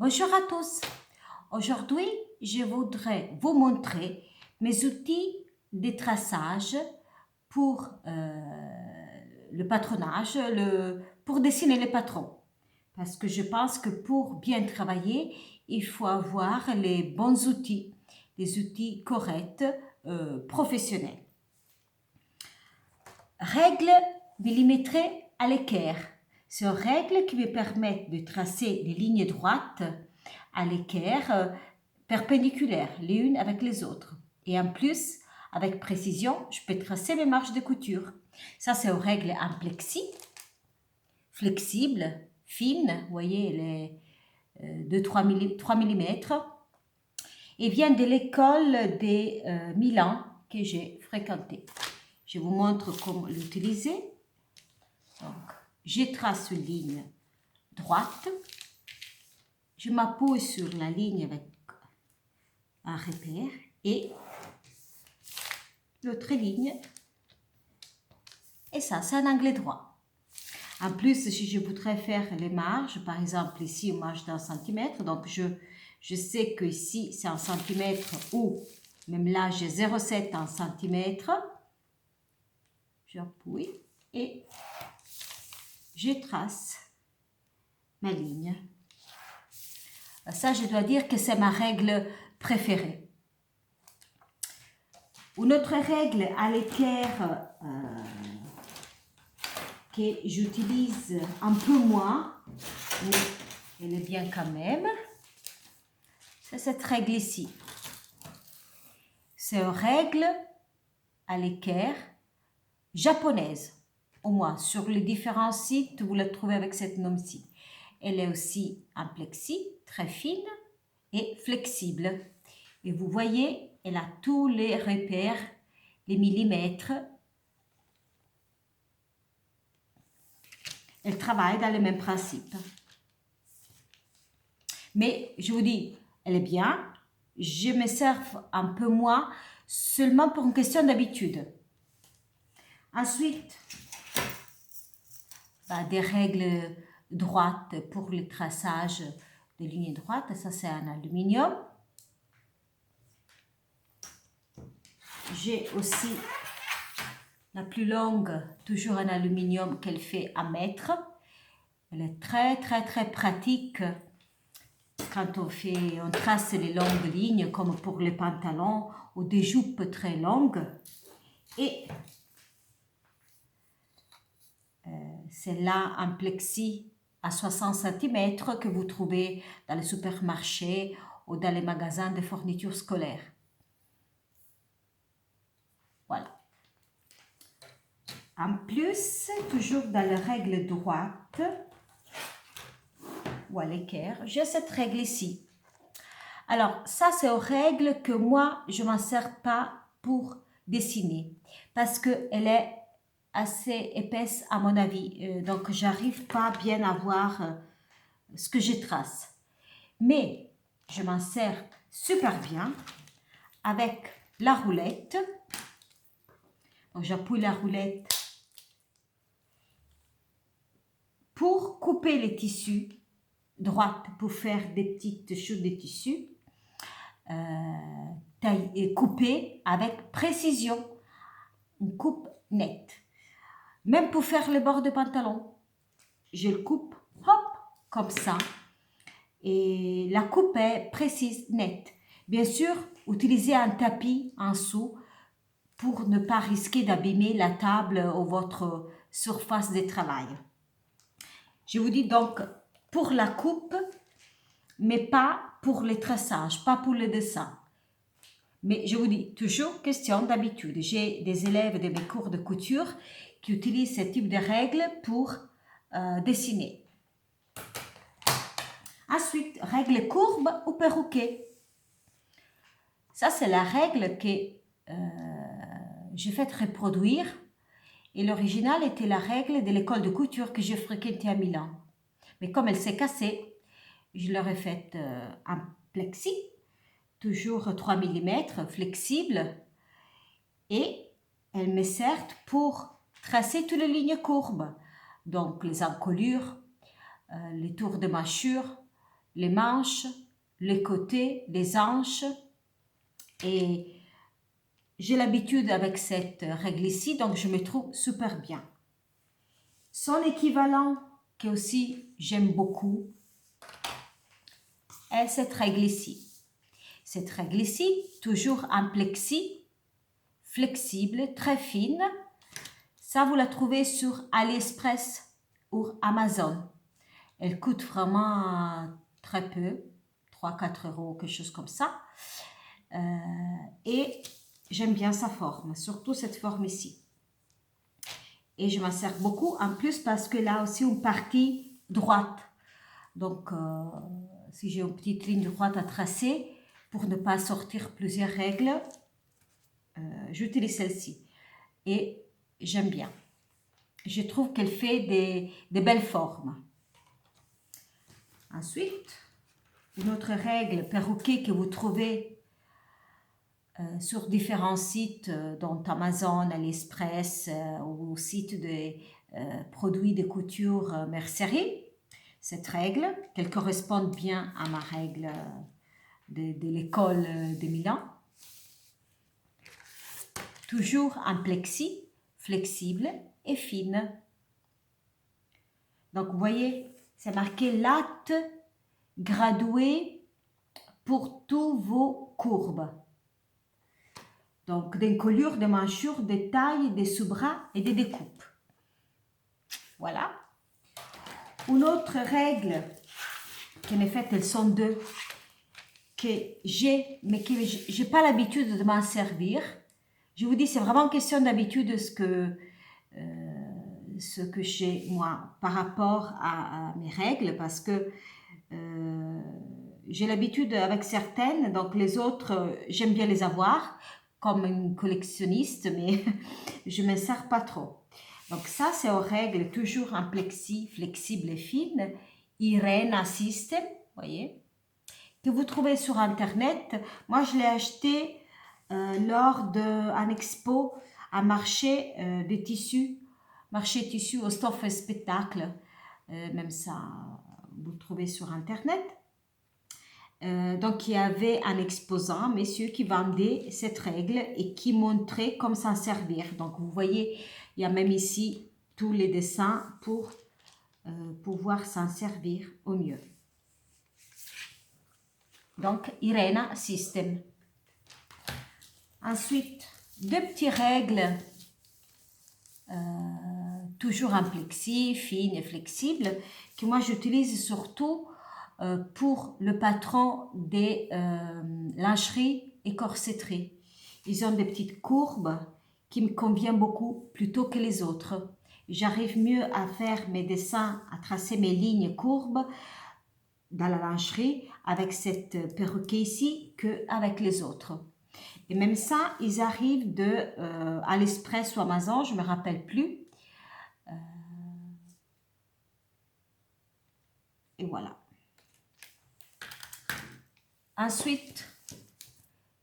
Bonjour à tous. Aujourd'hui, je voudrais vous montrer mes outils de traçage pour le patronage, pour dessiner les patrons. Parce que je pense que pour bien travailler, il faut avoir les bons outils, les outils corrects, professionnels. Règles millimétrées à l'équerre. Ce sont règles qui me permettent de tracer des lignes droites à l'équerre perpendiculaires les unes avec les autres. Et en plus, avec précision, je peux tracer mes marges de couture. Ça, c'est aux règles en plexi, flexibles, fines, vous voyez, les 2-3 mm, et vient de l'école des Milan que j'ai fréquentée. Je vous montre comment l'utiliser. Donc, je trace une ligne droite. Je m'appuie sur la ligne avec un repère et l'autre ligne. Et ça, c'est un angle droit. En plus, si je voudrais faire les marges, par exemple ici, une marge d'1 centimètre, donc je sais que ici, c'est 1 centimètre ou même là, j'ai 0,7 en centimètre. J'appuie et je trace ma ligne. Ça, je dois dire que c'est ma règle préférée. Une autre règle à l'équerre que j'utilise un peu moins, mais elle est bien quand même, c'est cette règle ici. C'est une règle à l'équerre japonaise. Au moins, sur les différents sites, vous la trouvez avec cette nom-ci. Elle est aussi en plexi, très fine et flexible. Et vous voyez, elle a tous les repères, les millimètres. Elle travaille dans le même principe. Mais je vous dis, elle est bien. Je me sers un peu moins, seulement pour une question d'habitude. Ensuite, des règles droites pour le traçage de lignes droites. Ça, c'est en aluminium. J'ai aussi la plus longue, toujours en aluminium, qu'elle fait 1 mètre. Elle est très, très, très pratique quand on trace les longues lignes, comme pour les pantalons ou des jupes très longues. Et celle-là en plexi à 60 cm que vous trouvez dans les supermarchés ou dans les magasins de fournitures scolaires. Voilà. En plus, toujours dans la règle droite ou à l'équerre, j'ai cette règle ici. Alors, ça, c'est une règle que moi, je ne m'en sers pas pour dessiner parce qu'elle est assez épaisse à mon avis. Donc, j'arrive pas bien à voir ce que je trace. Mais je m'en sers super bien avec la roulette. Donc, j'appuie la roulette pour couper les tissus, droite pour faire des petites chutes de tissus, couper avec précision, une coupe nette. Même pour faire le bord de pantalon, je le coupe, hop, comme ça. Et la coupe est précise, nette. Bien sûr, utilisez un tapis en dessous pour ne pas risquer d'abîmer la table ou votre surface de travail. Je vous dis donc pour la coupe, mais pas pour le traçage, pas pour le dessin. Mais je vous dis, toujours question d'habitude. J'ai des élèves de mes cours de couture qui utilisent ce type de règles pour dessiner. Ensuite, règle courbe ou perroquet. Ça, c'est la règle que j'ai fait reproduire. Et l'original était la règle de l'école de couture que j'ai fréquentée à Milan. Mais comme elle s'est cassée, je l'aurais faite en plexi, toujours 3 mm, flexible. Et elle me sert pour tracer toutes les lignes courbes. Donc les encolures, les tours de mâchure, les manches, les côtés, les hanches. Et j'ai l'habitude avec cette règle ici, donc je me trouve super bien. Son équivalent, que aussi j'aime beaucoup, est cette règle ici. Cette règle ici, toujours en plexi, flexible, très fine. Ça, vous la trouvez sur AliExpress ou Amazon. Elle coûte vraiment très peu, 3-4 euros, quelque chose comme ça. Et j'aime bien sa forme, surtout cette forme ici. Et je m'en sers beaucoup, en plus parce que là aussi une partie droite. Donc, si j'ai une petite ligne droite à tracer, pour ne pas sortir plusieurs règles, j'utilise celle-ci. Et j'aime bien. Je trouve qu'elle fait des belles formes. Ensuite, une autre règle perroquet que vous trouvez sur différents sites, dont Amazon, AliExpress ou site de produits de couture mercerie. Cette règle, qu'elle corresponde bien à ma règle de l'école de Milan. Toujours en plexi, flexible et fine. Donc, vous voyez, c'est marqué latte gradué pour tous vos courbes. Donc, d'encolure, de manchures, de tailles, des sous-bras et des découpes. Voilà. Une autre règle, qu'en effet, elles sont deux, que j'ai, mais que je n'ai pas l'habitude de m'en servir. Je vous dis, c'est vraiment question d'habitude ce que j'ai, moi, par rapport à mes règles, parce que j'ai l'habitude avec certaines, donc les autres, j'aime bien les avoir, comme une collectionniste, mais je ne me sers pas trop. Donc ça, c'est aux règles toujours en plexi, flexible et fine, Irena System, voyez, que vous trouvez sur Internet. Moi, je l'ai acheté lors d'un expo à marché des tissus, marché tissus au Stoff et Spectacle. Même ça, vous le trouvez sur Internet. Donc, il y avait un exposant, monsieur, qui vendait cette règle et qui montrait comment s'en servir. Donc, vous voyez, il y a même ici tous les dessins pour pouvoir s'en servir au mieux. Donc, Irena System. Ensuite, deux petites règles, toujours en plexi, fine et flexible, que moi j'utilise surtout pour le patron des lingeries et corsetteries. Ils ont des petites courbes qui me conviennent beaucoup plutôt que les autres. J'arrive mieux à faire mes dessins, à tracer mes lignes courbes dans la lingerie avec cette perruque ici qu'avec les autres. Et même ça, ils arrivent de AliExpress ou Amazon, je ne me rappelle plus. Et voilà. Ensuite,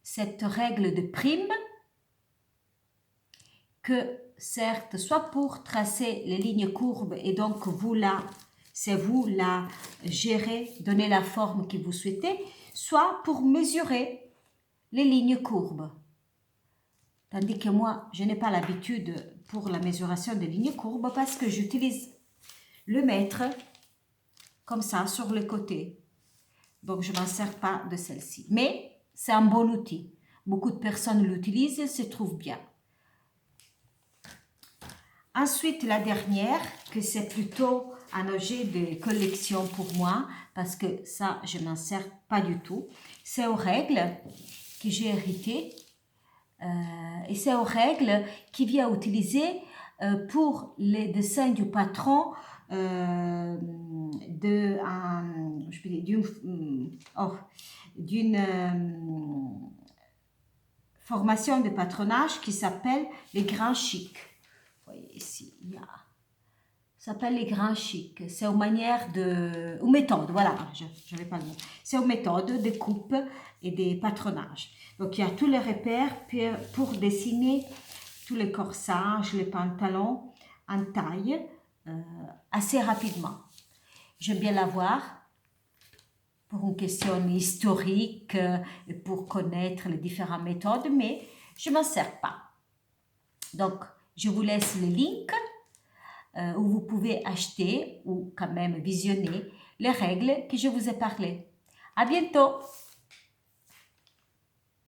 cette règle de prime que certes, soit pour tracer les lignes courbes et donc c'est vous la gérez, donner la forme que vous souhaitez, soit pour mesurer les lignes courbes. Tandis que moi, je n'ai pas l'habitude pour la mesuration des lignes courbes parce que j'utilise le mètre comme ça sur le côté. Donc, je ne m'en sers pas de celle-ci. Mais c'est un bon outil. Beaucoup de personnes l'utilisent et se trouvent bien. Ensuite, la dernière, que c'est plutôt un objet de collection pour moi, parce que ça, je ne m'en sers pas du tout. C'est aux règles que j'ai héritées. Et c'est aux règles qui vient utiliser pour les dessins du patron d'une formation de patronage qui s'appelle les grands chics. Vous voyez ici, ça s'appelle les grands chics. C'est aux manières de... aux méthodes, voilà, je n'avais pas le mot. C'est aux méthodes de coupe et des patronages. Donc, il y a tous les repères pour dessiner tous les corsages, les pantalons en taille assez rapidement. J'aime bien l'avoir pour une question historique, pour connaître les différentes méthodes, mais je ne m'en sers pas. Donc, je vous laisse le link où vous pouvez acheter ou quand même visionner les règles que je vous ai parlé. À bientôt!